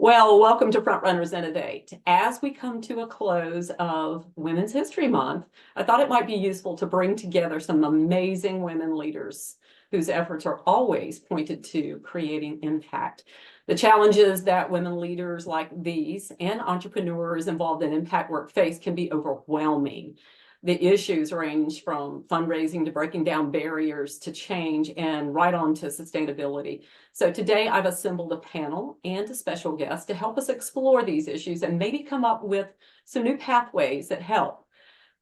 Well, welcome to Frontrunners Innovate. As we come to a close of Women's History Month, I thought it might be useful to bring together some amazing women leaders whose efforts are always pointed to creating impact. The challenges that women leaders like these and entrepreneurs involved in impact work face can be overwhelming. The issues range from fundraising to breaking down barriers to change and right on to sustainability. So today I've assembled a panel and a special guest to help us explore these issues and maybe come up with some new pathways that help.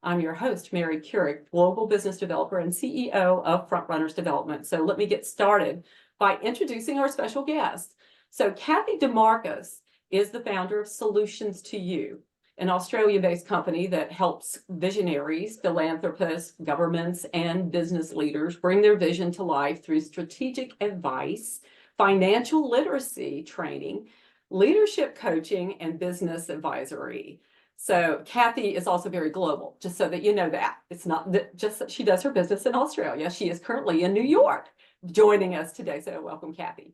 I'm your host, Mary Keurig, Global Business Developer and CEO of Frontrunners Development. So let me get started by introducing our special guest. So Cathy Dimarchos is the founder of Solutions2You, an Australia-based company that helps visionaries, philanthropists, governments, and business leaders bring their vision to life through strategic advice, financial literacy training, leadership coaching, and business advisory. So Cathy is also very global, just so that you know that. It's not that just that she does her business in Australia. She is currently in New York joining us today. So welcome, Cathy.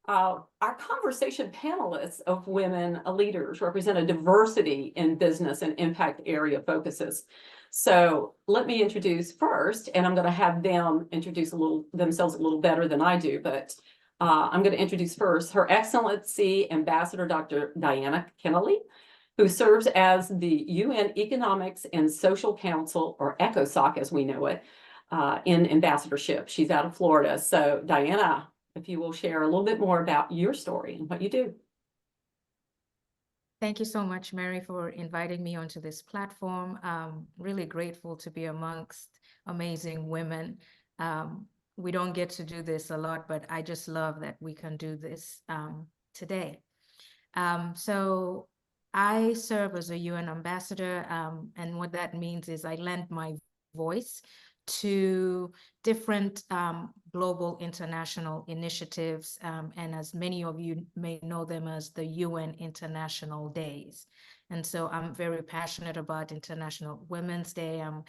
Our conversation panelists of women leaders represent a diversity in business and impact area focuses. So let me introduce first, and I'm going to have them introduce themselves a little better than I do, but I'm going to introduce first Her Excellency Ambassador Dr. Diana Kennelly, who serves as the UN Economics and Social Council, or ECOSOC as we know it, in ambassadorship. She's out of Florida. So Diana, if you will share a little bit more about your story and what you do. Thank you so much, Mary, for inviting me onto this platform. Really grateful to be amongst amazing women. We don't get to do this a lot, but I just love that we can do this today. So I serve as a UN ambassador, and what that means is I lend my voice to different global international initiatives, and as many of you may know them as the UN International Days. And so I'm very passionate about International Women's Day. I'm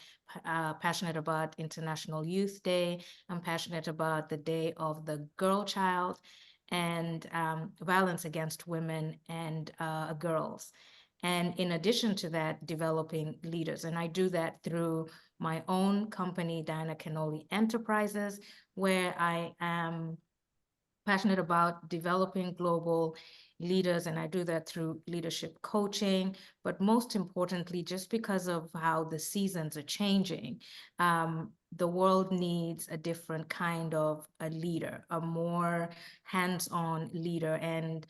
passionate about International Youth Day. I'm passionate about the Day of the Girl Child and violence against women and girls. And in addition to that, developing leaders. And I do that through my own company, Diana Kennelly Enterprises, where I am passionate about developing global leaders, and I do that through leadership coaching. But most importantly, just because of how the seasons are changing, the world needs a different kind of a leader, a more hands-on leader. And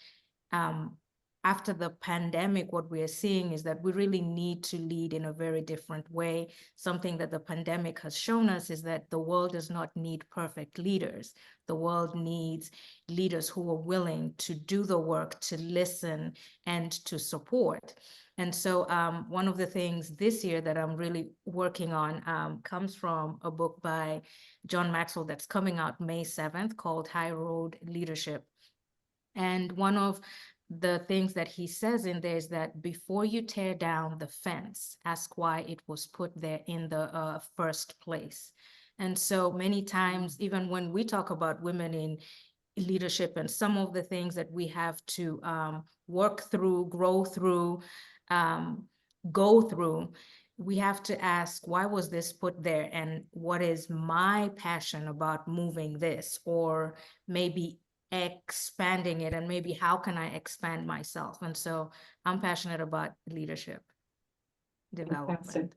after the pandemic, what we are seeing is that we really need to lead in a very different way. Something that the pandemic has shown us is that the world does not need perfect leaders. The world needs leaders who are willing to do the work, to listen, and to support. And so one of the things this year that I'm really working on comes from a book by John Maxwell that's coming out May 7th called High Road Leadership. And one of the things that he says in there is that before you tear down the fence, ask why it was put there in the first place. And so many times, even when we talk about women in leadership and some of the things that we have to work through, grow through, go through, we have to ask, why was this put there? And what is my passion about moving this? Or maybe expanding it, and maybe how can I expand myself? And so I'm passionate about leadership development. Fantastic.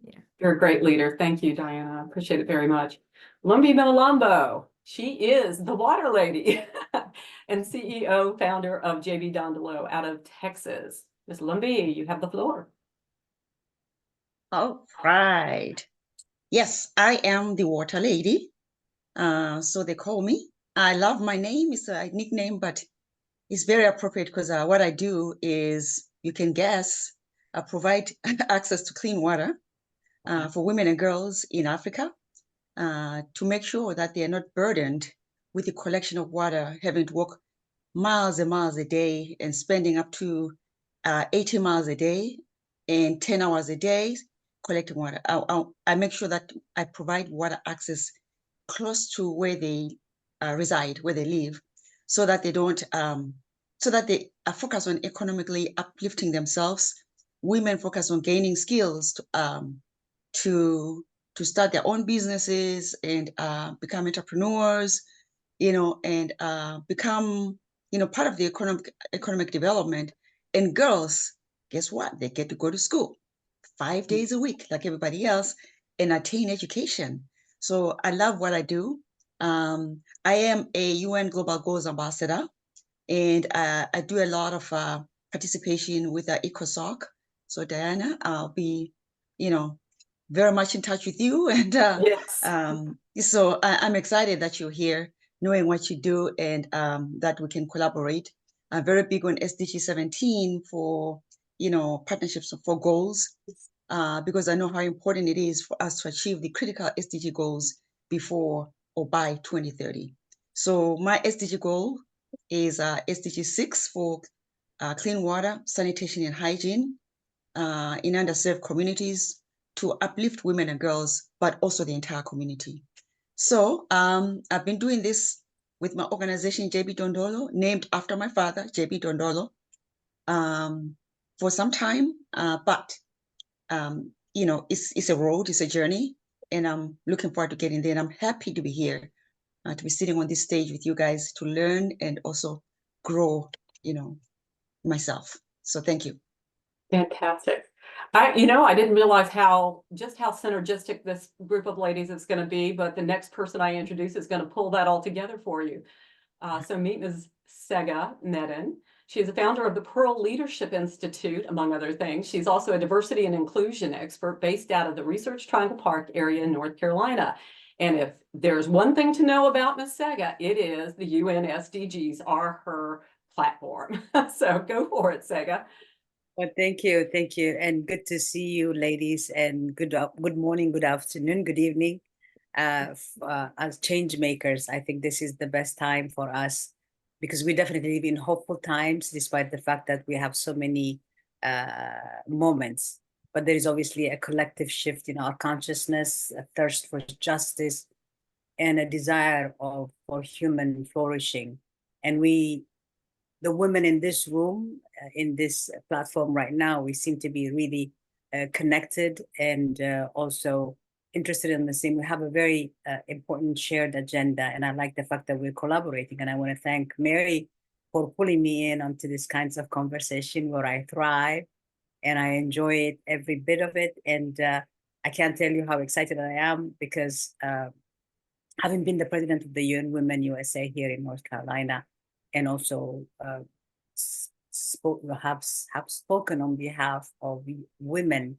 Yeah. You're a great leader. Thank you, Diana. I appreciate it very much. Lumbi Melambo, she is the water lady and CEO, founder of JB Dondolo out of Texas. Ms. Lumbi, you have the floor. All right. Yes, I am the water lady. So they call me. I love my name. It's a nickname, but it's very appropriate because what I do is, you can guess, provide access to clean water for women and girls in Africa to make sure that they are not burdened with the collection of water, having to walk miles and miles a day and spending up to 80 miles a day and 10 hours a day collecting water. I make sure that I provide water access close to where they reside, where they live, so that they don't so that they are focused on economically uplifting themselves. Women focus on gaining skills to start their own businesses and become entrepreneurs, and become, part of the economic development. And girls, guess what? They get to go to school 5 days a week, like everybody else, and attain education. So I love what I do. I am a UN Global Goals Ambassador, and I do a lot of participation with ECOSOC. So Diana, I'll be, very much in touch with you. And Yes. so I'm excited that you're here, knowing what you do, and that we can collaborate. I'm very big on SDG 17 for, partnerships for goals, because I know how important it is for us to achieve the critical SDG goals before or by 2030. So my SDG goal is SDG 6 for clean water, sanitation, and hygiene in underserved communities to uplift women and girls, but also the entire community. So I've been doing this with my organization, JB Dondolo, named after my father, JB Dondolo, for some time, but it's a road, it's a journey, and I'm looking forward to getting there. And I'm happy to be here, to be sitting on this stage with you guys to learn and also grow, myself. So thank you. Fantastic. I didn't realize how synergistic this group of ladies is going to be, but the next person I introduce is going to pull that all together for you. So meet Ms. Sega Nedden. She is the founder of the Pearl Leadership Institute, among other things. She's also a diversity and inclusion expert based out of the Research Triangle Park area in North Carolina. And if there's one thing to know about Ms. Sega, it is the UN SDGs are her platform. So go for it, Sega. Well, thank you, and good to see you, ladies, and good morning, good afternoon, good evening. As change makers, I think this is the best time for us, because we definitely live in hopeful times, despite the fact that we have so many moments. But there is obviously a collective shift in our consciousness, a thirst for justice, and a desire for human flourishing. And the women in this room, in this platform right now, we seem to be really connected and also interested in the same. We have a very important shared agenda, and I like the fact that we're collaborating. And I want to thank Mary for pulling me in onto these kinds of conversation where I thrive and I enjoy it, every bit of it. And I can't tell you how excited I am, because having been the president of the UN Women USA here in North Carolina, and also have spoken on behalf of women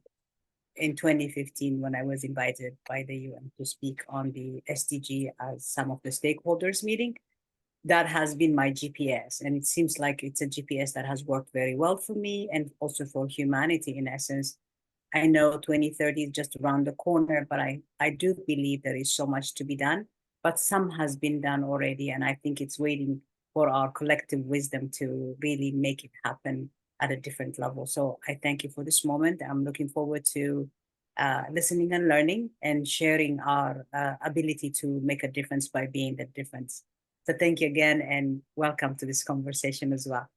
in 2015 when I was invited by the UN to speak on the SDG as some of the stakeholders meeting. That has been my GPS, and it seems like it's a GPS that has worked very well for me and also for humanity in essence. I know 2030 is just around the corner, but I do believe there is so much to be done, but some has been done already, and I think it's waiting for our collective wisdom to really make it happen at a different level. So I thank you for this moment. I'm looking forward to listening and learning and sharing our ability to make a difference by being the difference. So thank you again, and welcome to this conversation as well.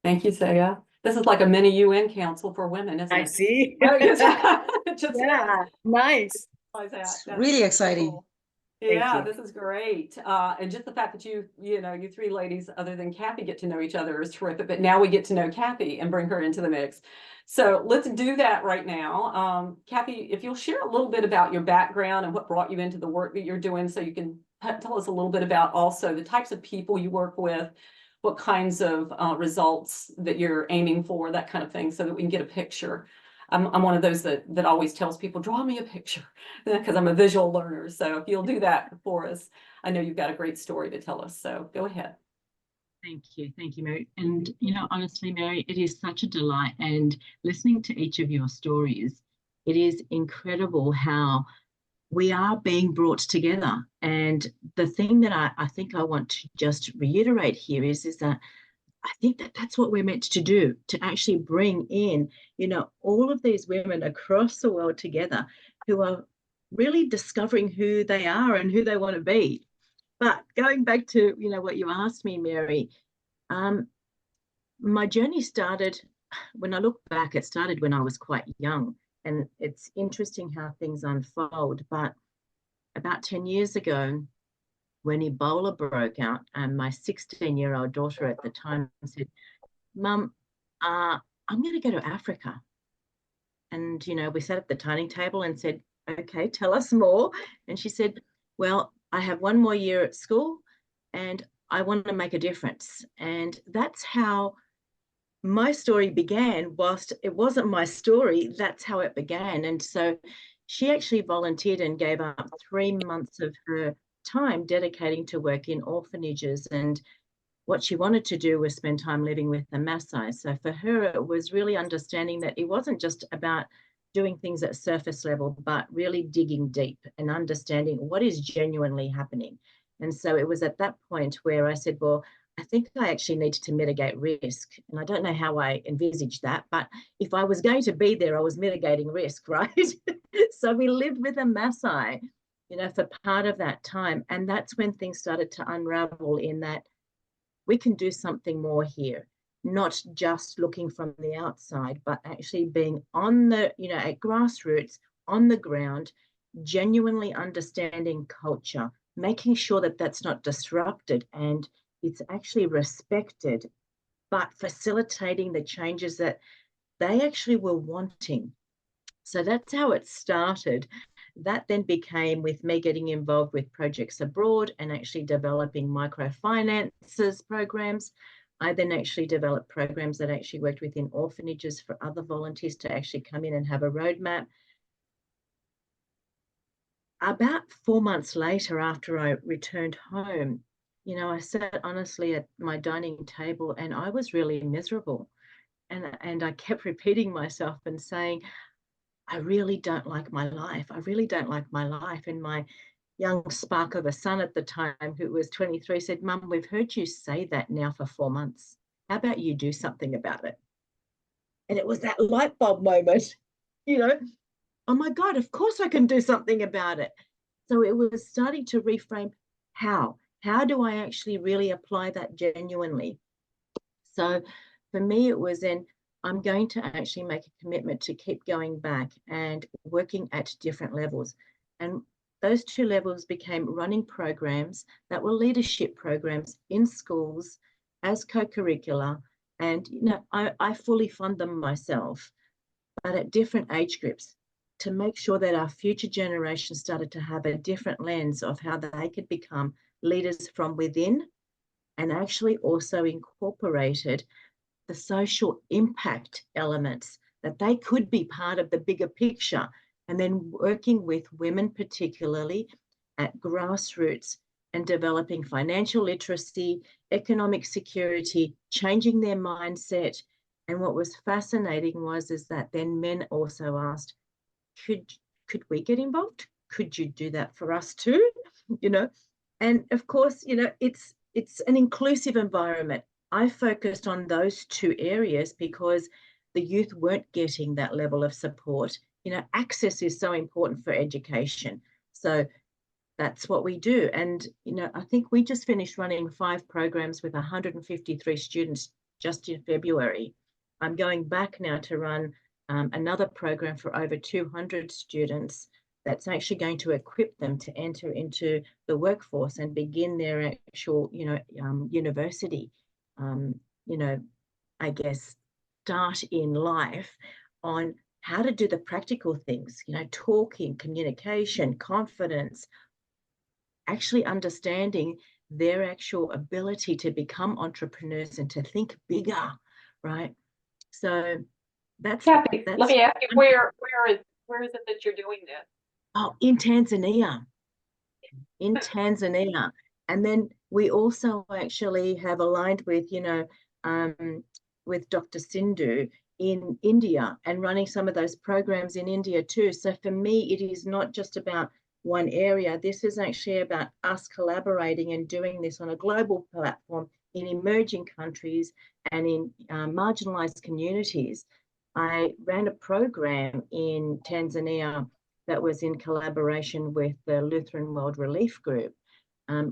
Thank you, Sega. This is like a mini UN Council for women, isn't it? I see. Just yeah, nice. It's really exciting. Cool. Yeah, this is great. And just the fact that you three ladies, other than Cathy, get to know each other is terrific. But now we get to know Cathy and bring her into the mix. So let's do that right now. Cathy, if you'll share a little bit about your background and what brought you into the work that you're doing, so you can tell us a little bit about also the types of people you work with, what kinds of results that you're aiming for, that kind of thing, so that we can get a picture. I'm one of those that always tells people, draw me a picture, because I'm a visual learner. So if you'll do that for us, I know you've got a great story to tell us. So go ahead. Thank you, Mary. And honestly, Mary, it is such a delight. And listening to each of your stories, it is incredible how we are being brought together. And the thing that I think I want to just reiterate here is that I think that's what we're meant to do, to actually bring in, all of these women across the world together who are really discovering who they are and who they want to be. But going back to, what you asked me, Mary, My journey started, when I look back, it started when I was quite young, and it's interesting how things unfold. But about 10 years ago, when Ebola broke out, and my 16-year-old daughter at the time said, "Mum, I'm going to go to Africa." And, we sat at the dining table and said, "Okay, tell us more." And she said, "Well, I have one more year at school and I want to make a difference." And that's how my story began. Whilst it wasn't my story, that's how it began. And so she actually volunteered and gave up 3 months of her time dedicating to work in orphanages. And what she wanted to do was spend time living with the Maasai. So for her, it was really understanding that it wasn't just about doing things at surface level, but really digging deep and understanding what is genuinely happening. And so it was at that point where I said, well, I think I actually needed to mitigate risk. And I don't know how I envisaged that, but if I was going to be there, I was mitigating risk, right? So we lived with a Maasai, for part of that time. And that's when things started to unravel, in that we can do something more here, not just looking from the outside, but actually being on the, at grassroots, on the ground, genuinely understanding culture, making sure that that's not disrupted and it's actually respected, but facilitating the changes that they actually were wanting. So that's how it started. That then became with me getting involved with projects abroad and actually developing microfinances programs. I then actually developed programs that actually worked within orphanages for other volunteers to actually come in and have a roadmap. About 4 months later, after I returned home, I sat honestly at my dining table and I was really miserable. And I kept repeating myself and saying, I really don't like my life. I really don't like my life. And my young spark of a son at the time, who was 23, said, "Mum, we've heard you say that now for 4 months. How about you do something about it?" And it was that light bulb moment, oh my God, of course I can do something about it. So it was starting to reframe how. How do I actually really apply that genuinely? So for me, it was then, I'm going to actually make a commitment to keep going back and working at different levels. And those 2 levels became running programs that were leadership programs in schools as co-curricular. And, I fully fund them myself, but at different age groups, to make sure that our future generation started to have a different lens of how they could become leaders from within, and actually also incorporated the social impact elements, that they could be part of the bigger picture, and then working with women particularly at grassroots and developing financial literacy, economic security, changing their mindset. And what was fascinating is that then men also asked, could we get involved? Could you do that for us too? And of course, it's an inclusive environment. I focused on those 2 areas because the youth weren't getting that level of support. Access is so important for education. So that's what we do. And, I think we just finished running 5 programs with 153 students just in February. I'm going back now to run another program for over 200 students that's actually going to equip them to enter into the workforce and begin their actual, university, I guess, start in life on how to do the practical things, talking, communication, confidence, actually understanding their actual ability to become entrepreneurs and to think bigger, right? So Cathy, let me ask you, where is it that you're doing this? Oh, in Tanzania. And then we also actually have aligned with, with Dr. Sindhu in India, and running some of those programs in India too. So for me, it is not just about one area. This is actually about us collaborating and doing this on a global platform in emerging countries and in marginalized communities. I ran a program in Tanzania that was in collaboration with the Lutheran World Relief Group,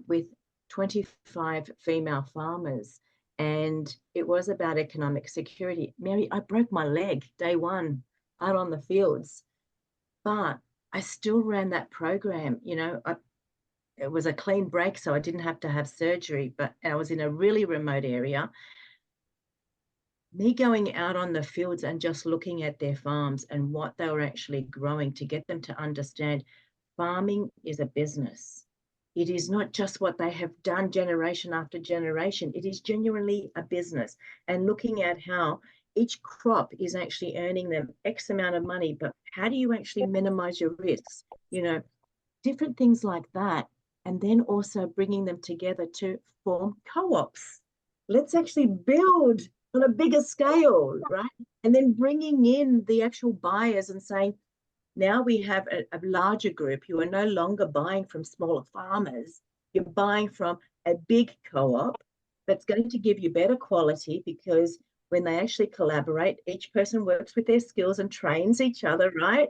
with 25 female farmers. And it was about economic security. Mary, I broke my leg day one out on the fields, but I still ran that program. You know, it was a clean break, so I didn't have to have surgery, but I was in a really remote area. Me going out on the fields and just looking at their farms and what they were actually growing to get them to understand farming is a business. It is not just what they have done generation after generation. It is genuinely a business. And looking at how each crop is actually earning them X amount of money, but how do you actually minimize your risks? You know, different things like that. And then also bringing them together to form co-ops. Let's actually build on a bigger scale, right? And then bringing in the actual buyers and saying, now we have a larger group. You are no longer buying from smaller farmers. You're buying from a big co-op that's going to give you better quality, because when they actually collaborate, each person works with their skills and trains each other, right?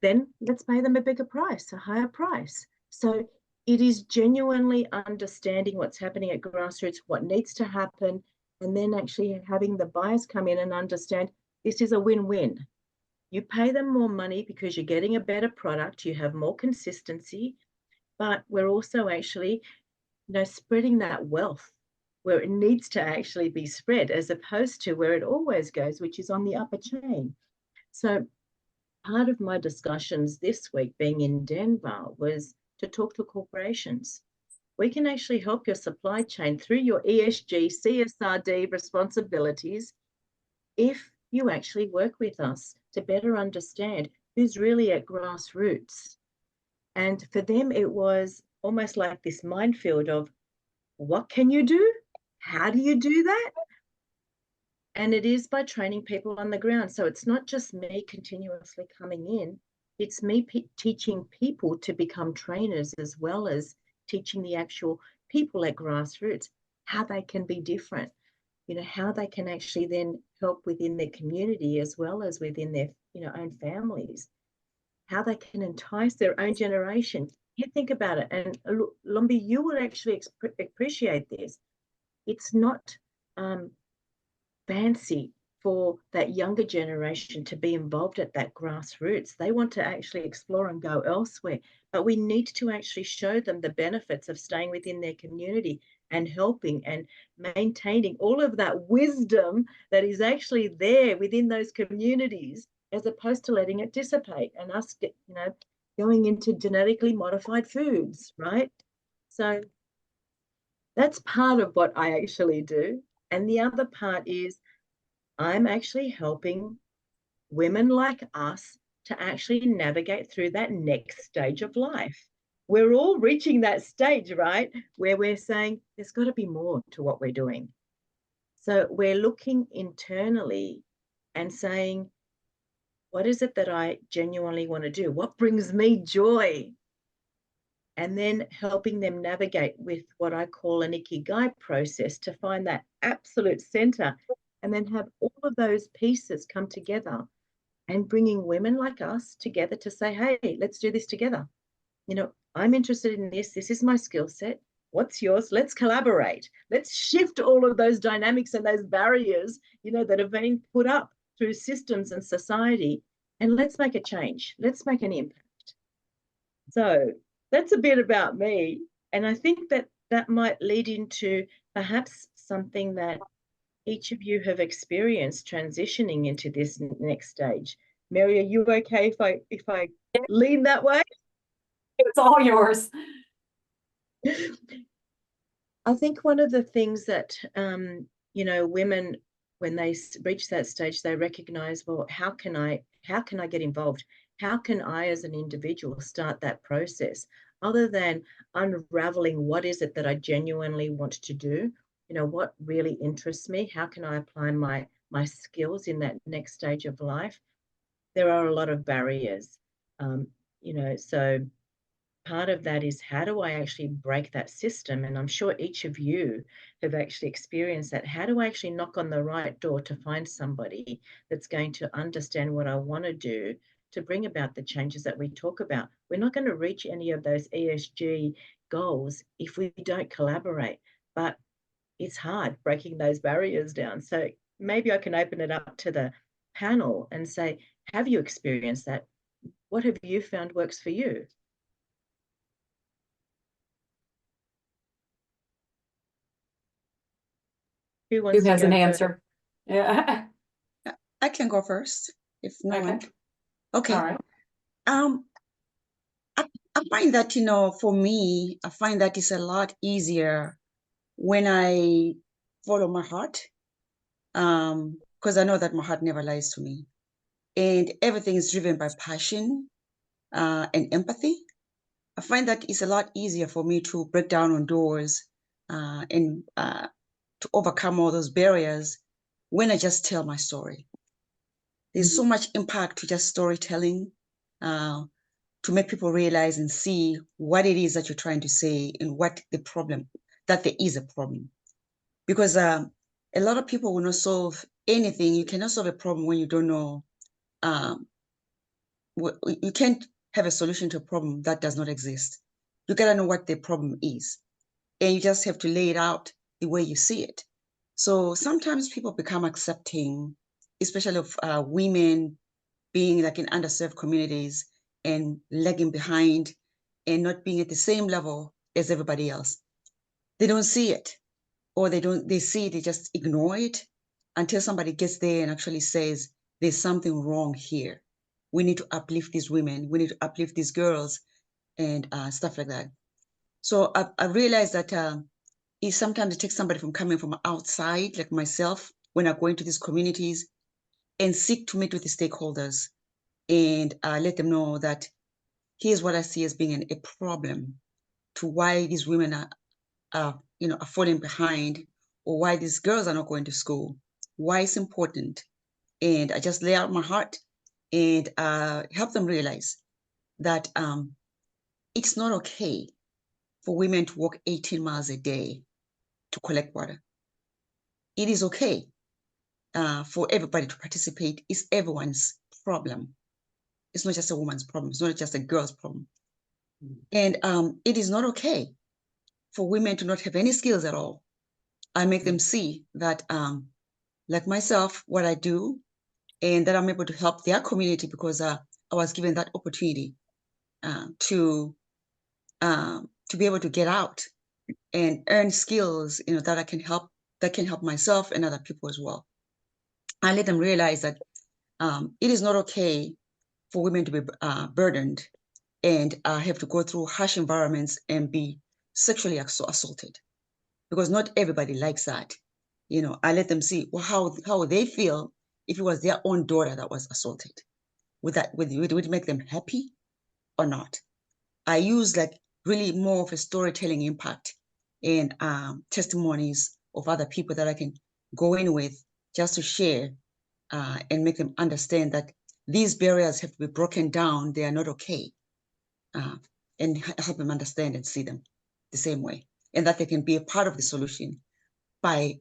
Then let's pay them a bigger price, a higher price. So it is genuinely understanding what's happening at grassroots, what needs to happen, and then actually having the buyers come in and understand this is a win-win. You pay them more money because you're getting a better product, you have more consistency, but we're also actually, you know, spreading that wealth where it needs to actually be spread, as opposed to where it always goes, which is on the upper chain. So part of my discussions this week being in Denver was to talk to corporations. We can actually help your supply chain through your ESG, CSRD responsibilities if you actually work with us to better understand who's really at grassroots. And for them, it was almost like this minefield of what can you do? How do you do that? And it is by training people on the ground. So it's not just me continuously coming in, it's me teaching people to become trainers, as well as teaching the actual people at grassroots how they can be different, you know, how they can actually then help within their community as well as within their, you know, own families, how they can entice their own generation. You think about it, and Lumbi, you would actually appreciate this. It's not fancy for that younger generation to be involved at that grassroots. They want to actually explore and go elsewhere, but we need to actually show them the benefits of staying within their community and helping and maintaining all of that wisdom that is actually there within those communities, as opposed to letting it dissipate and us get, you know, going into genetically modified foods, right? So that's part of what I actually do. And the other part is I'm actually helping women like us to actually navigate through that next stage of life. We're all reaching that stage, right, where we're saying there's got to be more to what we're doing. So we're looking internally and saying, what is it that I genuinely want to do? What brings me joy? And then helping them navigate with what I call an ikigai process to find that absolute center, and then have all of those pieces come together, and bringing women like us together to say, hey, let's do this together. You know, I'm interested in this. This is my skill set. What's yours? Let's collaborate. Let's shift all of those dynamics and those barriers, you know, that have been put up through systems and society. And let's make a change. Let's make an impact. So that's a bit about me. And I think that that might lead into perhaps something that each of you have experienced transitioning into this next stage. Mary, are you okay if I lean that way? It's all yours. I think one of the things that you know, women, when they reach that stage, they recognize, well, how can I get involved? How can I as an individual start that process, other than unraveling what is it that I genuinely want to do? You know, what really interests me? How can I apply my skills in that next stage of life? There are a lot of barriers, you know, so part of that is, how do I actually break that system? And I'm sure each of you have actually experienced that. How do I actually knock on the right door to find somebody that's going to understand what I want to do to bring about the changes that we talk about? We're not going to reach any of those ESG goals if we don't collaborate. But it's hard breaking those barriers down. So maybe I can open it up to the panel and say, have you experienced that? What have you found works for you? Who wants Who to has go an first? answer? Yeah. I can go first if no Okay. one. Okay. All right. I find that, for me, I find that it's a lot easier when I follow my heart, because I know that my heart never lies to me. And everything is driven by passion and empathy. I find that it's a lot easier for me to break down on doors and to overcome all those barriers when I just tell my story. There's so much impact to just storytelling, to make people realize and see what it is that you're trying to say and what the problem, that there is a problem. Because a lot of people will not solve anything. You cannot solve a problem when you don't know. You can't have a solution to a problem that does not exist. You gotta know what the problem is, and you just have to lay it out the way you see it. So sometimes people become accepting, especially of women being like in underserved communities and lagging behind and not being at the same level as everybody else. They don't see it, or they see it, they just ignore it until somebody gets there and actually says, there's something wrong here. We need to uplift these women. We need to uplift these girls and stuff like that. So I realized that sometimes it takes somebody from coming from outside, like myself, when I go into these communities and seek to meet with the stakeholders and let them know that here's what I see as being a problem to why these women are falling behind, or why these girls are not going to school, why it's important. And I just lay out my heart and help them realize that it's not okay for women to walk 18 miles a day to collect water. It is okay for everybody to participate. It's everyone's problem. It's not just a woman's problem. It's not just a girl's problem. And it is not okay for women to not have any skills at all. I make them see that, like myself, what I do, and that I'm able to help their community because I was given that opportunity to be able to get out and earn skills, that can help myself and other people as well. I let them realize that it is not okay for women to be burdened and have to go through harsh environments and be sexually assaulted, because not everybody likes that. I let them see how they feel if it was their own daughter that was assaulted. Would it make them happy or not? I use like really more of a storytelling impact and testimonies of other people that I can go in with just to share and make them understand that these barriers have to be broken down. They are not okay. And help them understand and see them the same way, and that they can be a part of the solution by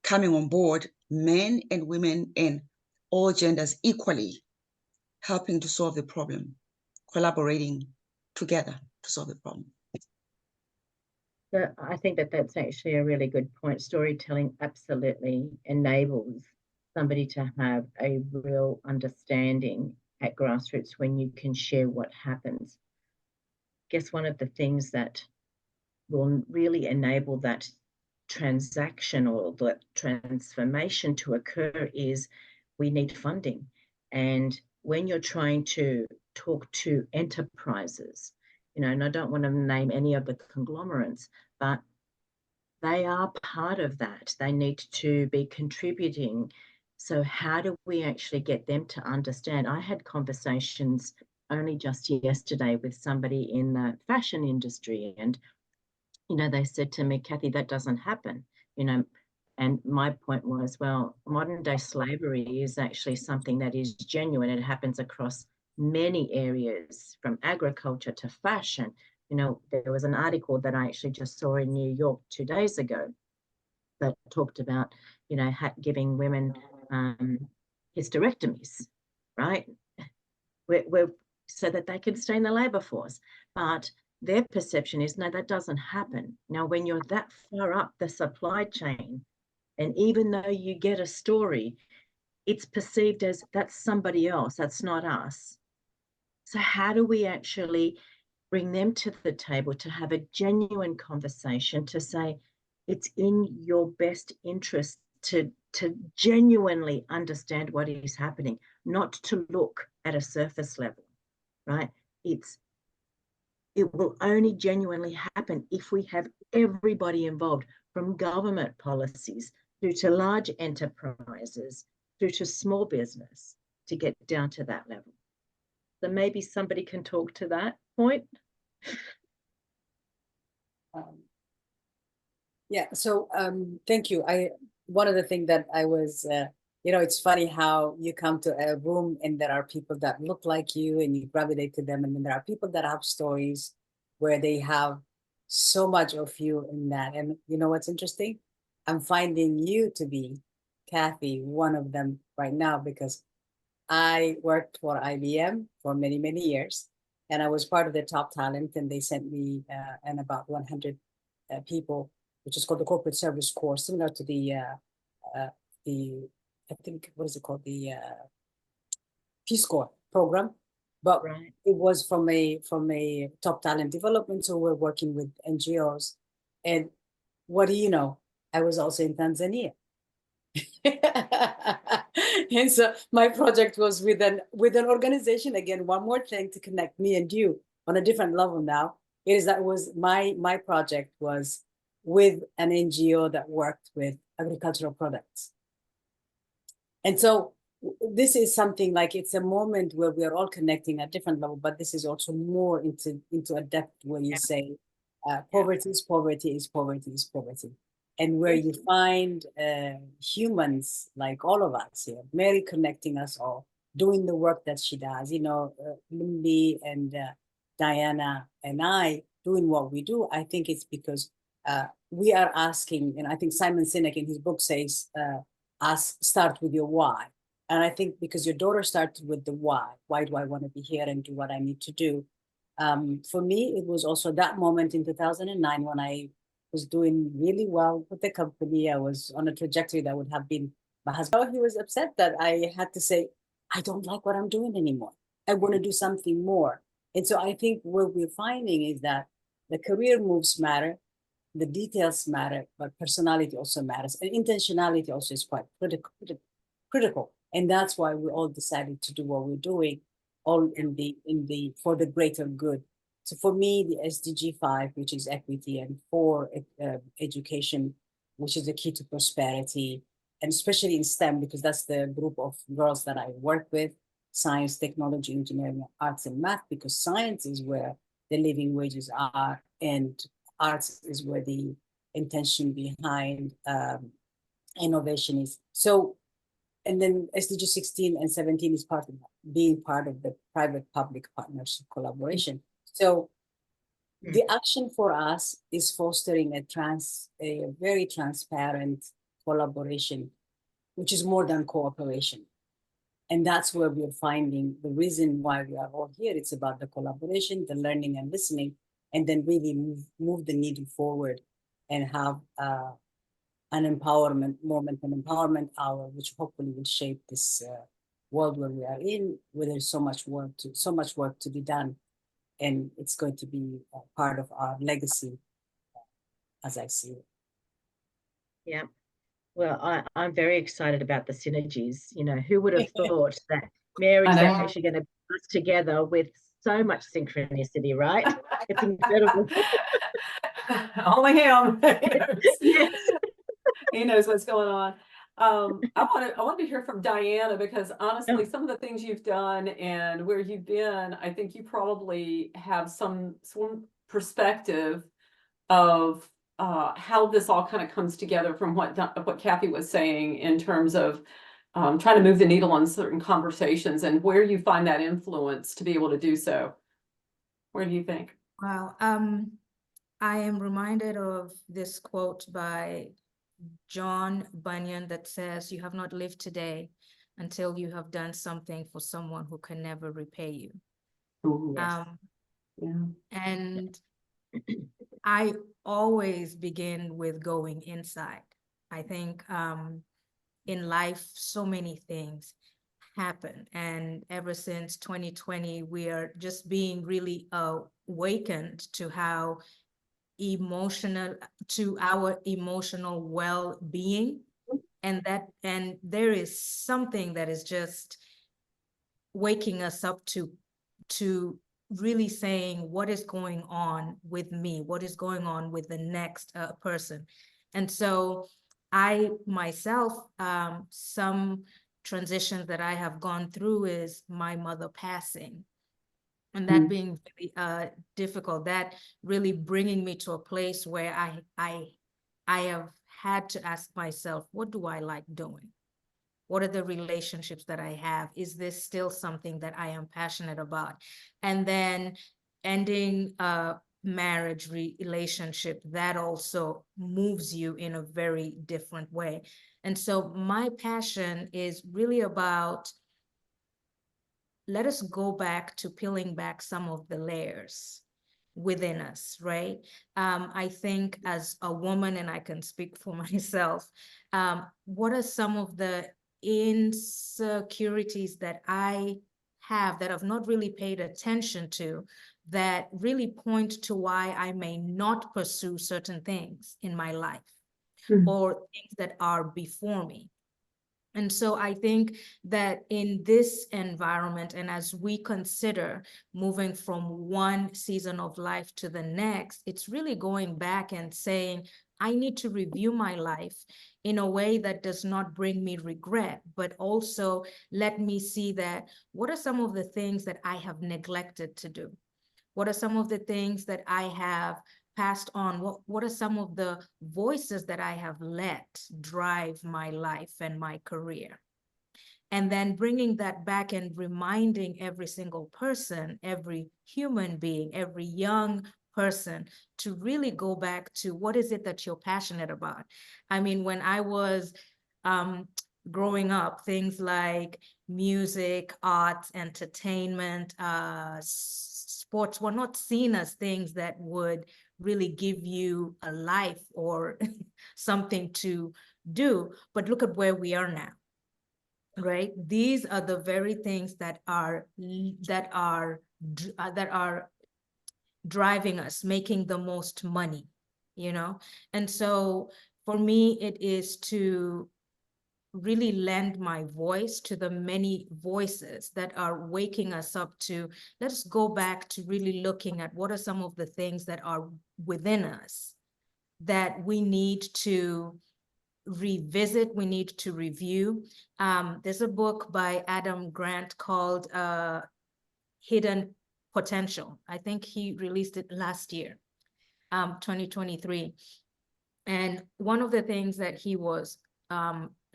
coming on board, men and women and all genders equally, helping to solve the problem, collaborating together to solve the problem. So I think that that's actually a really good point. Storytelling absolutely enables somebody to have a real understanding at grassroots when you can share what happens. I guess one of the things that will really enable that transaction or the transformation to occur is we need funding. And when you're trying to talk to enterprises, and I don't want to name any of the conglomerates, but they are part of that. They need to be contributing. So how do we actually get them to understand? I had conversations only just yesterday with somebody in the fashion industry, and they said to me, Cathy, that doesn't happen, and my point was, well, modern day slavery is actually something that is genuine. It happens across many areas, from agriculture to fashion. There was an article that I actually just saw in New York 2 days ago that talked about, giving women hysterectomies, right? So that they can stay in the labor force. But their perception is, no, that doesn't happen. Now, when you're that far up the supply chain, and even though you get a story, it's perceived as that's somebody else, that's not us. So how do we actually bring them to the table to have a genuine conversation, to say it's in your best interest to genuinely understand what is happening, not to look at a surface level, right? It will only genuinely happen if we have everybody involved, from government policies through to large enterprises, through to small business, to get down to that level. So maybe somebody can talk to that point. Yeah, so thank you. One of the things that I was, it's funny how you come to a room and there are people that look like you and you gravitate to them, and then there are people that have stories where they have so much of you in that. And you know what's interesting? I'm finding you to be, Cathy, one of them right now, because I worked for IBM for many, many years, and I was part of the top talent, and they sent me and about 100 people, which is called the Corporate Service Course, similar to the I think, what is it called? The Peace Corps program, but Right. it was from a top talent development. So we're working with NGOs, and what do you know? I was also in Tanzania. And so my project was with an organization. Again, one more thing to connect me and you on a different level now is that was my project was with an NGO that worked with agricultural products. And so this is something like, it's a moment where we are all connecting at different level, but this is also more into a depth where you say poverty is poverty is poverty is poverty. And where you find humans like all of us here, Mary connecting us all, doing the work that she does, Lindy and Diana and I doing what we do. I think it's because we are asking, and I think Simon Sinek in his book says, start with your why. And I think because your daughter started with the why do I want to be here and do what I need to do? For me, it was also that moment in 2009 when I was doing really well with the company. I was on a trajectory that would have been my husband. He was upset that I had to say, I don't like what I'm doing anymore. I want to do something more. And so I think what we're finding is that the career moves matter, the details matter, but personality also matters. And intentionality also is quite critical. And that's why we all decided to do what we're doing, all for the greater good. So for me, the SDG 5, which is equity, and 4, education, which is the key to prosperity, and especially in STEM, because that's the group of girls that I work with, science, technology, engineering, arts, and math, because science is where the living wages are, and arts is where the intention behind innovation is. So, and then SDG 16 and 17 is being part of the private-public partnership collaboration. So the action for us is fostering a very transparent collaboration, which is more than cooperation. And that's where we're finding the reason why we are all here. It's about the collaboration, the learning and listening, and then really move the needle forward and have an empowerment moment, an empowerment hour, which hopefully will shape this world where we are in, where there's so much work to be done. And it's going to be a part of our legacy, as I see it. Yeah. Well, I'm very excited about the synergies. Who would have thought that Mary's actually going to put us together with so much synchronicity, right? It's incredible. Only him. Yes. He knows what's going on. I want to hear from Diana, because honestly, some of the things you've done and where you've been, I think you probably have some perspective of how this all kind of comes together from what Cathy was saying in terms of trying to move the needle on certain conversations, and where you find that influence to be able to do so. Where do you think? Wow. I am reminded of this quote by John Bunyan that says, "You have not lived today until you have done something for someone who can never repay you." Ooh, yes. And I always begin with going inside. I think in life, so many things happen. And ever since 2020, we are just being really awakened to how our emotional well-being. And there is something that is just waking us up to really saying what is going on with me, what is going on with the next person. And so I myself, some transitions that I have gone through is my mother passing, and that being really difficult, that really bringing me to a place where I have had to ask myself, what do I like doing? What are the relationships that I have? Is this still something that I am passionate about? And then ending a marriage relationship, that also moves you in a very different way. And so my passion is really about, let us go back to peeling back some of the layers within us, right? I think as a woman, and I can speak for myself, what are some of the insecurities that I have that I've not really paid attention to, that really point to why I may not pursue certain things in my life, or things that are before me? And so I think that in this environment, and as we consider moving from one season of life to the next, it's really going back and saying, I need to review my life in a way that does not bring me regret, but also let me see that what are some of the things that I have neglected to do? What are some of the things that I have passed on? What are some of the voices that I have let drive my life and my career? And then bringing that back and reminding every single person, every human being, every young person, to really go back to what is it that you're passionate about? I mean, when I was growing up, things like music, arts, entertainment, sports were not seen as things that would really give you a life or something to do. But look at where we are now, right? These are the very things that are driving us, making the most money, you know? And so for me, it is to really lend my voice to the many voices that are waking us up to, let's go back to really looking at what are some of the things that are within us that we need to revisit, we need to review. There's a book by Adam Grant called Hidden Potential. I think he released it last year, 2023. And one of the things that he was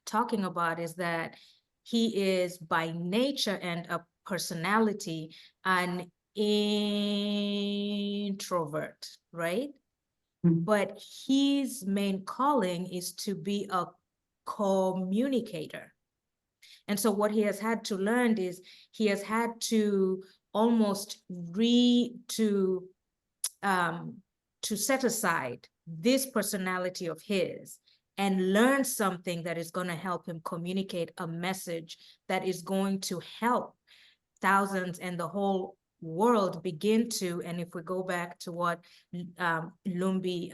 talking about is that he is by nature and a personality an introvert, right? But his main calling is to be a communicator. And so what he has had to learn is he has had to almost to set aside this personality of his and learn something that is going to help him communicate a message that is going to help thousands and the whole world begin to, and if we go back to what Lumbi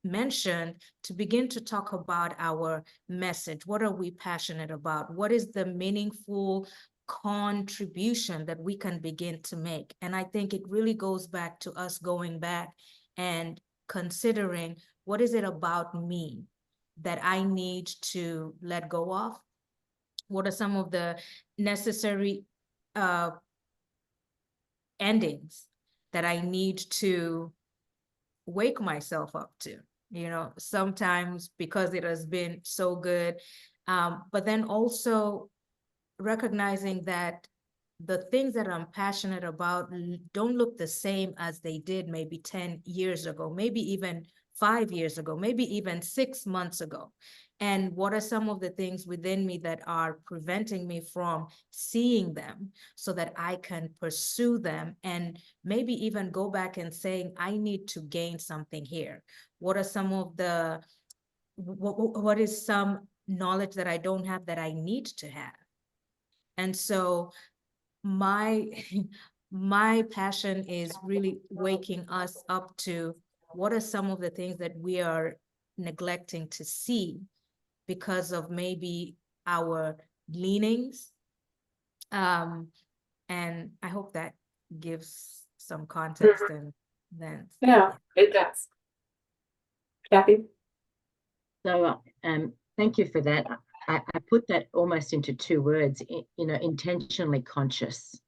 mentioned, to begin to talk about our message. What are we passionate about? What is the meaningful contribution that we can begin to make? And I think it really goes back to us going back and considering, what is it about me that I need to let go of? What are some of the necessary endings that I need to wake myself up to? You know, sometimes because it has been so good, but then also recognizing that the things that I'm passionate about don't look the same as they did maybe 10 years ago, maybe even 5 years ago, maybe even 6 months ago? And what are some of the things within me that are preventing me from seeing them so that I can pursue them and maybe even go back and saying, I need to gain something here? What are some of the, what is some knowledge that I don't have that I need to have? And so my my passion is really waking us up to what are some of the things that we are neglecting to see because of maybe our leanings. And I hope that gives some context and then. Yeah, it does. Cathy? So, thank you for that. I put that almost into 2 words, intentionally conscious.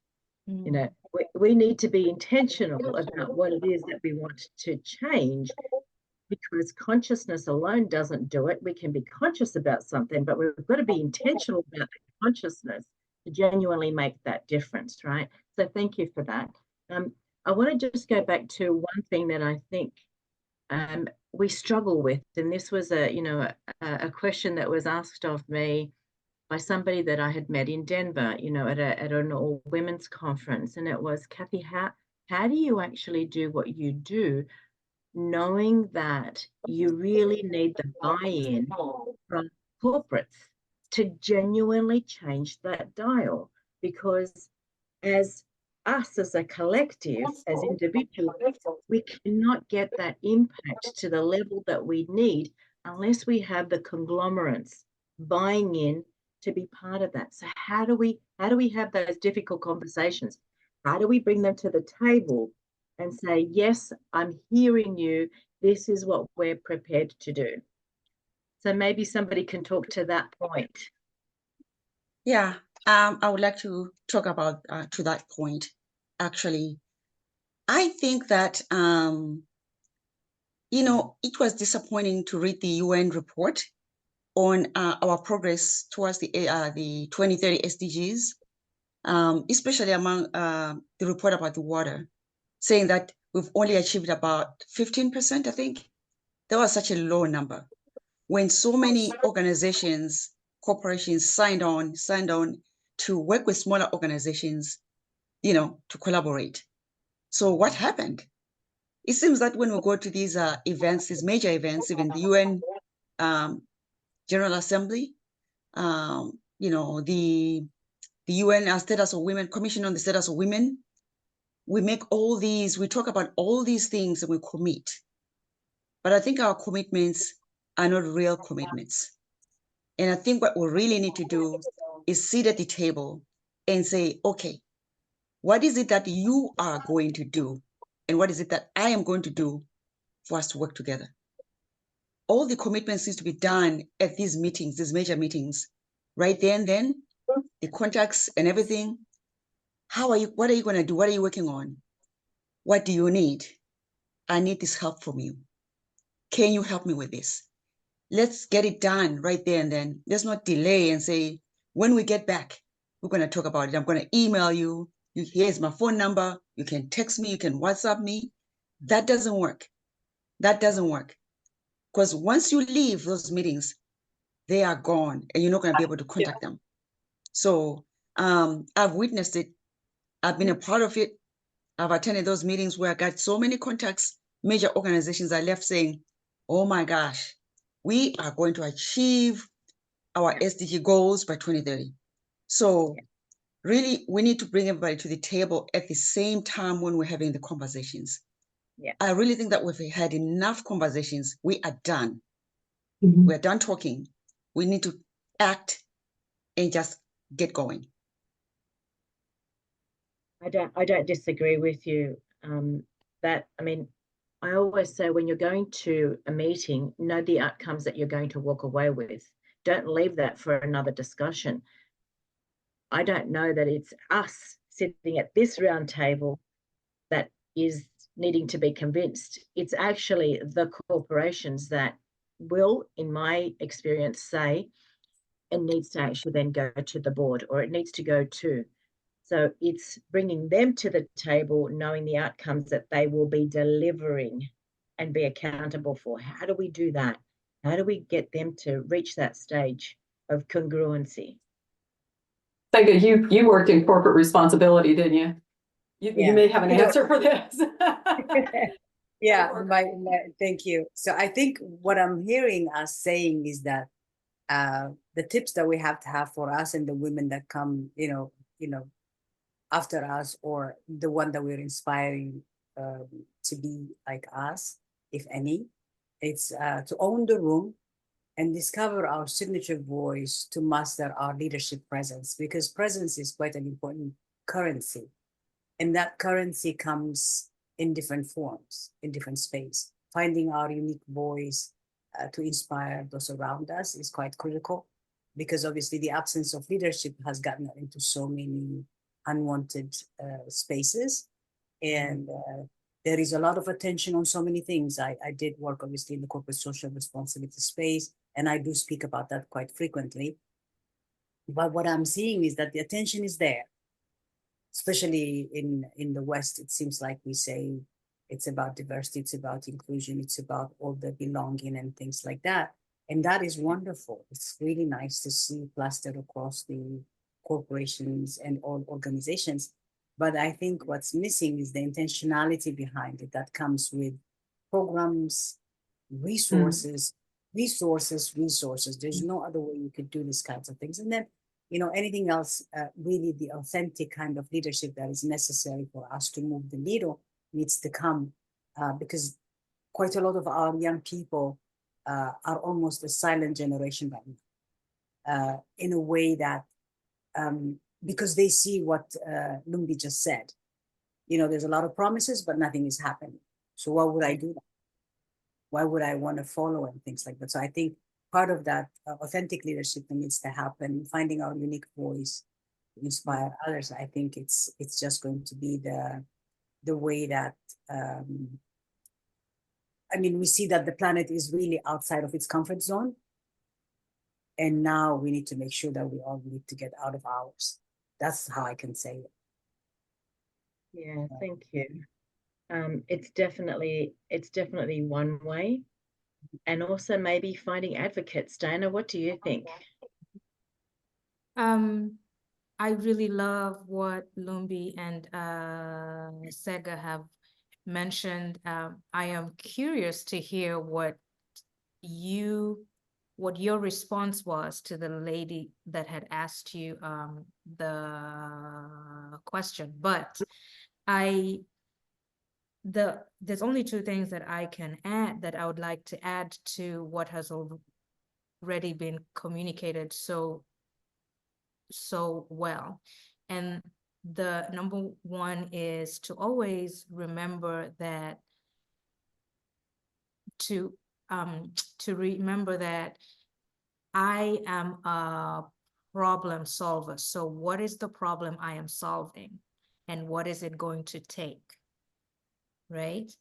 You know, we need to be intentional about what it is that we want to change, because consciousness alone doesn't do it. We can be conscious about something, but we've got to be intentional about the consciousness to genuinely make that difference, right? So thank you for that. I want to just go back to one thing that I think we struggle with, and this was a question that was asked of me by somebody that I had met in Denver, at an all women's conference, and it was, Cathy, how do you actually do what you do, knowing that you really need the buy-in from corporates to genuinely change that dial? Because as us as a collective, as individuals, we cannot get that impact to the level that we need unless we have the conglomerates buying in to be part of that. So how do we have those difficult conversations? How do we bring them to the table and say, yes, I'm hearing you, this is what we're prepared to do? So maybe somebody can talk to that point. Yeah, I would like to talk about to that point. Actually, I think that it was disappointing to read the UN report on our progress towards the 2030 SDGs, especially among the report about the water, saying that we've only achieved about 15%, I think. That was such a low number when so many organizations, corporations signed on to work with smaller organizations, to collaborate. So what happened? It seems that when we go to these events, these major events, even the UN General Assembly, the UN Status of Women, Commission on the Status of Women, we talk about all these things and we commit. But I think our commitments are not real commitments. And I think what we really need to do is sit at the table and say, okay, what is it that you are going to do? And what is it that I am going to do for us to work together? All the commitments need to be done at these meetings, these major meetings, right there and then, the contacts and everything. What are you going to do? What are you working on? What do you need? I need this help from you. Can you help me with this? Let's get it done right there and then. Let's not delay and say, when we get back, we're going to talk about it. I'm going to email you. Here's my phone number. You can text me. You can WhatsApp me. That doesn't work. That doesn't work. Because once you leave those meetings, they are gone and you're not going to be able to contact them. So I've witnessed it. I've been a part of it. I've attended those meetings where I got so many contacts, major organizations. I left saying, oh my gosh, we are going to achieve our SDG goals by 2030. So really, we need to bring everybody to the table at the same time when we're having the conversations. Yeah. I really think that we've had enough conversations. We are done. Mm-hmm. We're done talking. We need to act and just get going. I don't disagree with you. I always say, when you're going to a meeting, know the outcomes that you're going to walk away with. Don't leave that for another discussion. I don't know that it's us sitting at this round table that is needing to be convinced. It's actually the corporations that will, in my experience, say, and needs to actually then go to the board, or it needs to go to. So it's bringing them to the table, knowing the outcomes that they will be delivering and be accountable for. How do we do that? How do we get them to reach that stage of congruency? Thank you worked in corporate responsibility, didn't you? You Yeah. may have an answer for this. Yeah, thank you. So I think what I'm hearing us saying is that the tips that we have to have for us and the women that come, after us, or the one that we're inspiring to be like us, if any, it's to own the room and discover our signature voice to master our leadership presence, because presence is quite an important currency. And that currency comes in different forms, in different space. Finding our unique voice to inspire those around us is quite critical, because obviously the absence of leadership has gotten into so many unwanted spaces. And there is a lot of attention on so many things. I did work obviously in the corporate social responsibility space, and I do speak about that quite frequently. But what I'm seeing is that the attention is there, especially in the West. It seems like we say it's about diversity, it's about inclusion, it's about all the belonging and things like that. And that is wonderful. It's really nice to see plastered across the corporations and all organizations. But I think what's missing is the intentionality behind it that comes with programs, resources. There's no other way you could do these kinds of things. And then, anything else, really the authentic kind of leadership that is necessary for us to move the needle needs to come, because quite a lot of our young people are almost a silent generation right now, in a way that, because they see what Lumbi just said, there's a lot of promises, but nothing is happening. So why would I do that? Why would I want to follow and things like that? So I think part of that authentic leadership that needs to happen, finding our unique voice to inspire others. I think it's just going to be the way that, we see that the planet is really outside of its comfort zone. And now we need to make sure that we all need to get out of ours. That's how I can say it. Yeah, thank you. It's definitely one way. And also maybe finding advocates. Dana, what do you think? I really love what Lumbi and Sega have mentioned. I am curious to hear what your response was to the lady that had asked you the question. But there's only two things that I can add, that I would like to add to what has already been communicated so well. And the number one is to always remember that to remember that I am a problem solver. So what is the problem I am solving, and what is it going to take, right?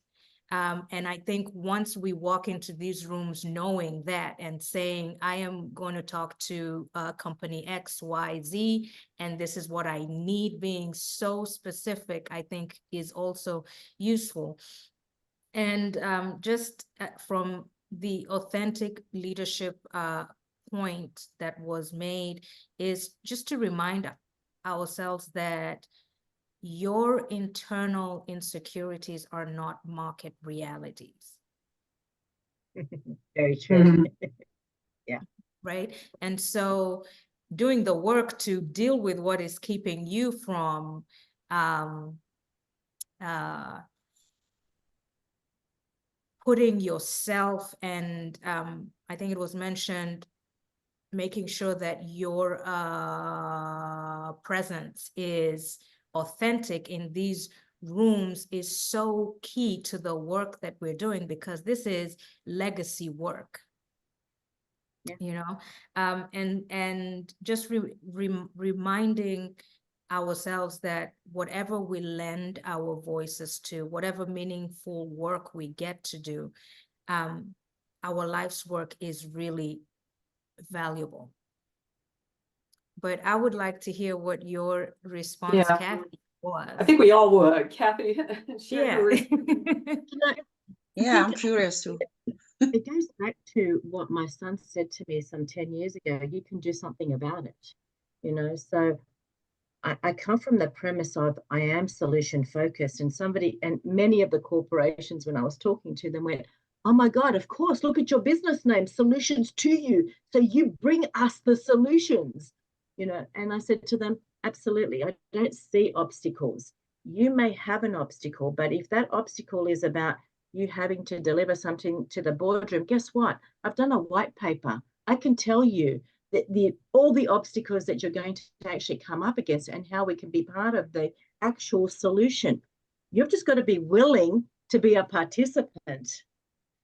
And I think once we walk into these rooms knowing that and saying, I am going to talk to company X, Y, Z, and this is what I need, being so specific, I think is also useful. And just from the authentic leadership point that was made, is just to remind ourselves that your internal insecurities are not market realities. Very true. Yeah. Right. And so doing the work to deal with what is keeping you from putting yourself, and I think it was mentioned, making sure that your presence is authentic in these rooms is so key to the work that we're doing, because this is legacy work. Yeah. And just reminding ourselves that whatever we lend our voices to, whatever meaningful work we get to do, our life's work is really valuable. But I would like to hear what your response, Cathy, was. I think we all would. Kathy, share your response. Yeah, I'm think curious too. it goes back to what my son said to me some 10 years ago. You can do something about it, you know. So I come from the premise of I am solution focused, and many of the corporations, when I was talking to them, went, "Oh my God, of course, look at your business name, Solutions2You. So you bring us the solutions, you know." And I said to them, absolutely, I don't see obstacles. You may have an obstacle, but if that obstacle is about you having to deliver something to the boardroom, guess what? I've done a white paper. I can tell you all the obstacles that you're going to actually come up against and how we can be part of the actual solution. You've just got to be willing to be a participant.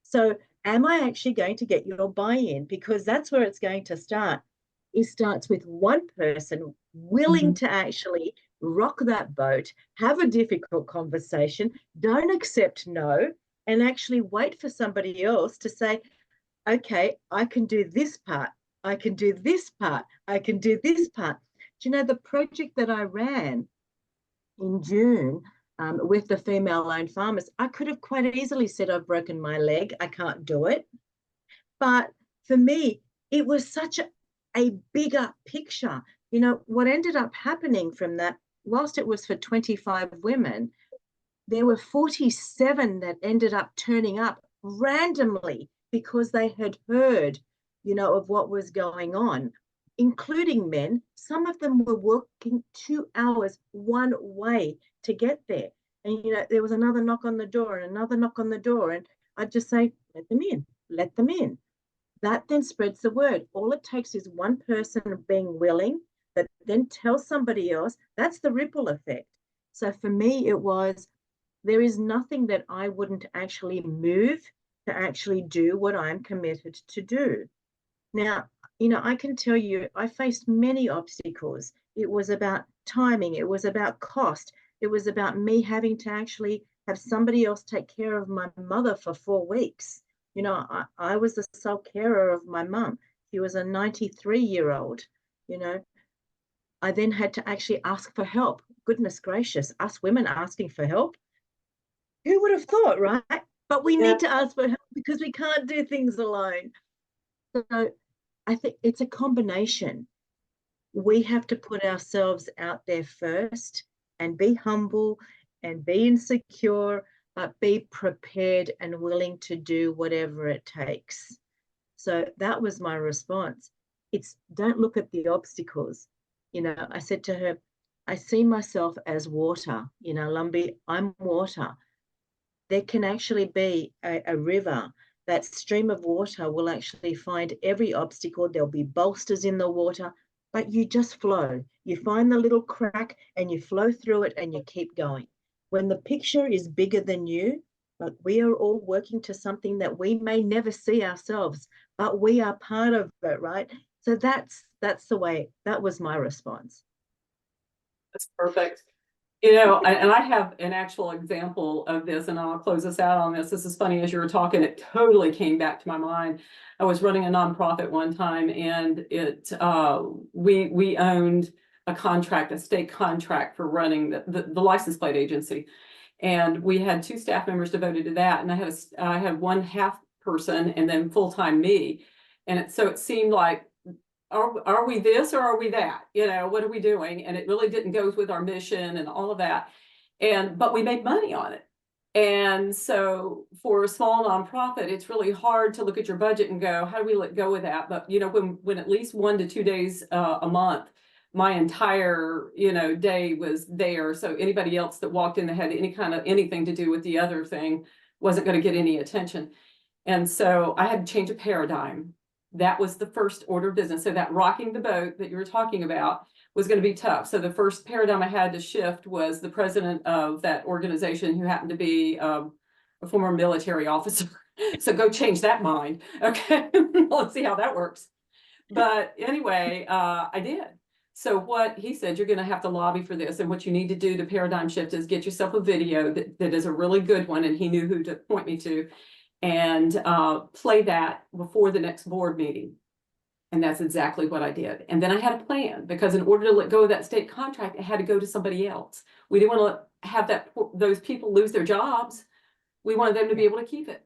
So am I actually going to get your buy-in? Because that's where it's going to start. It starts with one person willing to actually rock that boat, have a difficult conversation, don't accept no, and actually wait for somebody else to say, okay, I can do this part. I can do this part. I can do this part. Do you know the project that I ran in June with the female-owned farmers? I could have quite easily said, I've broken my leg, I can't do it. But for me, it was such a bigger picture. You know, what ended up happening from that, whilst it was for 25 women, there were 47 that ended up turning up randomly because they had heard, you know, of what was going on, including men. Some of them were working 2 hours one way to get there. And, you know, there was another knock on the door and another knock on the door. And I'd just say, let them in, let them in. That then spreads the word. All it takes is one person being willing that then tells somebody else. That's the ripple effect. So for me, it was, there is nothing that I wouldn't actually move to actually do what I'm committed to do. Now, you know, I can tell you, I faced many obstacles. It was about timing. It was about cost. It was about me having to actually have somebody else take care of my mother for 4 weeks. You know, I was the sole carer of my mum. She was a 93-year-old, you know. I then had to actually ask for help. Goodness gracious, us women asking for help. Who would have thought, right? But we need to ask for help because we can't do things alone. So I think it's a combination. We have to put ourselves out there first and be humble and be insecure, but be prepared and willing to do whatever it takes. So that was my response. It's don't look at the obstacles. You know, I said to her, I see myself as water. You know, Lumbee, I'm water. There can actually be a river. That stream of water will actually find every obstacle. There'll be bolsters in the water, but you just flow. You find the little crack and you flow through it and you keep going. When the picture is bigger than you, but we are all working to something that we may never see ourselves, but we are part of it, right? So that's the way, that was my response. That's perfect. You know, and I have an actual example of this, and I'll close us out on this. This is funny, as you were talking, it totally came back to my mind. I was running a nonprofit one time, and we owned a contract, a state contract for running the license plate agency. And we had 2 staff members devoted to that. And I had one half person and then full-time me. And so it seemed like, are we this or are we that? You know, what are we doing? And it really didn't go with our mission and all of that. But we made money on it. And so for a small nonprofit, it's really hard to look at your budget and go, how do we let go of that? But, you know, when at least 1 to 2 days a month, my entire, you know, day was there. So anybody else that walked in that had any kind of anything to do with the other thing wasn't going to get any attention. And so I had to change a paradigm. That was the first order of business. So that rocking the boat that you were talking about was going to be tough. So the first paradigm I had to shift was the president of that organization, who happened to be a former military officer. So go change that mind. Okay, let's see how that works. But anyway, I did. So what he said, you're going to have to lobby for this. And what you need to do to paradigm shift is get yourself a video that is a really good one. And he knew who to point me to, and play that before the next board meeting. And that's exactly what I did. And then I had a plan, because in order to let go of that state contract, it had to go to somebody else. We didn't want to have those people lose their jobs. We wanted them to be able to keep it.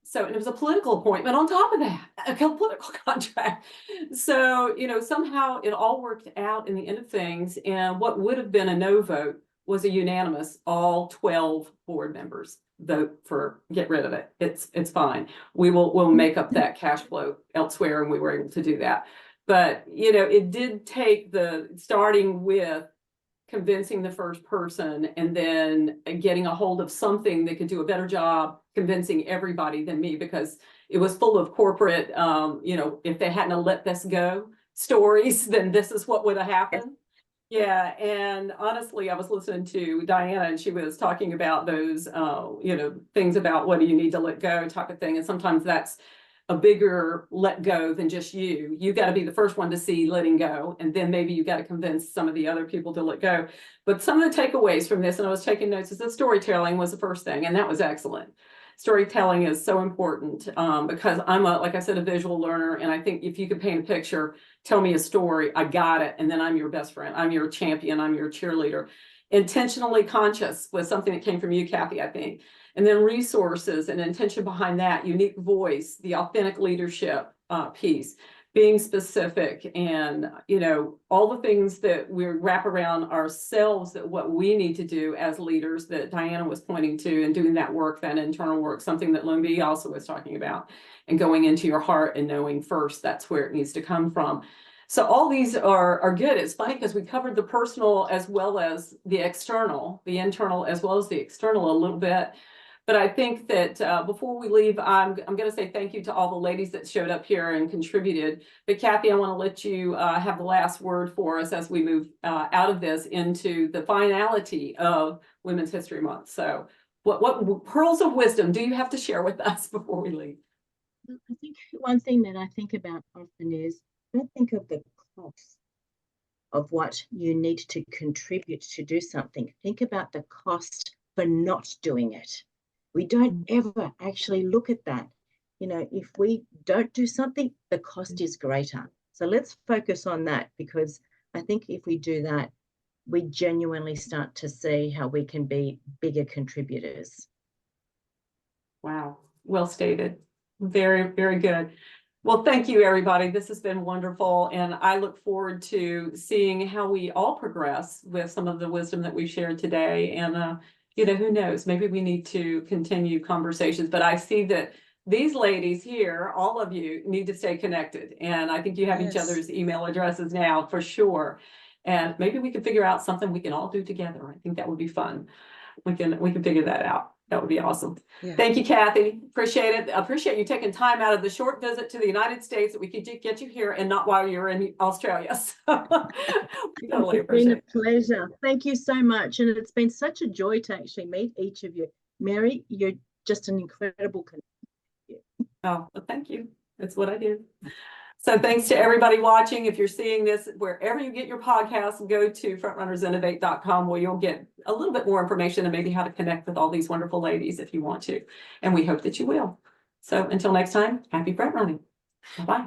So, and it was a political appointment on top of that, a political contract. So, somehow it all worked out in the end of things. And what would have been a no vote was a unanimous, all 12 board members vote for get rid of it. It's fine. We'll make up that cash flow elsewhere, and we were able to do that. But, it did take the starting with convincing the first person and then getting a hold of something that could do a better job convincing everybody than me, because it was full of corporate, if they hadn't let this go stories, then this is what would have happened. Yeah, and honestly, I was listening to Diana, and she was talking about those, things about what do you need to let go type of thing. And sometimes that's a bigger let go than just you. You got to be the first one to see letting go, and then maybe you got to convince some of the other people to let go. But some of the takeaways from this, and I was taking notes, is that storytelling was the first thing, and that was excellent. Storytelling is so important because I'm like I said, a visual learner, and I think if you could paint a picture, tell me a story, I got it, and then I'm your best friend, I'm your champion, I'm your cheerleader. Intentionally conscious was something that came from you, Cathy, I think. And then resources and intention behind that, unique voice, the authentic leadership piece, being specific, and all the things that we wrap around ourselves, that what we need to do as leaders that Diana was pointing to, and doing that work, that internal work, something that Lumbi also was talking about, and going into your heart and knowing first that's where it needs to come from. So all these are good. It's funny because we covered the personal as well as the external, the internal as well as the external a little bit. But I think that before we leave, I'm going to say thank you to all the ladies that showed up here and contributed. But Cathy, I want to let you have the last word for us as we move out of this into the finality of Women's History Month. So what pearls of wisdom do you have to share with us before we leave? I think one thing that I think about often is, don't think of the cost of what you need to contribute to do something. Think about the cost for not doing it. We don't ever actually look at that. If we don't do something, the cost is greater. So let's focus on that, because I think if we do that, we genuinely start to see how we can be bigger contributors. Wow, well stated. Very, very good. Well, thank you, everybody. This has been wonderful, and I look forward to seeing how we all progress with some of the wisdom that we shared today. And who knows, maybe we need to continue conversations, but I see that these ladies here, all of you, need to stay connected. And I think you have each other's email addresses now for sure. And maybe we can figure out something we can all do together. I think that would be fun. We can figure that out. That would be awesome. Yeah. Thank you, Cathy. Appreciate it. I appreciate you taking time out of the short visit to the United States that we could get you here, and not while you're in Australia. So we totally appreciate it. It's been a pleasure. Thank you so much. And it's been such a joy to actually meet each of you. Mary, you're just an incredible connection. Oh, well, thank you. That's what I do. So thanks to everybody watching. If you're seeing this, wherever you get your podcasts, go to frontrunnersinnovate.com, where you'll get a little bit more information and maybe how to connect with all these wonderful ladies if you want to. And we hope that you will. So until next time, happy front running. Bye-bye.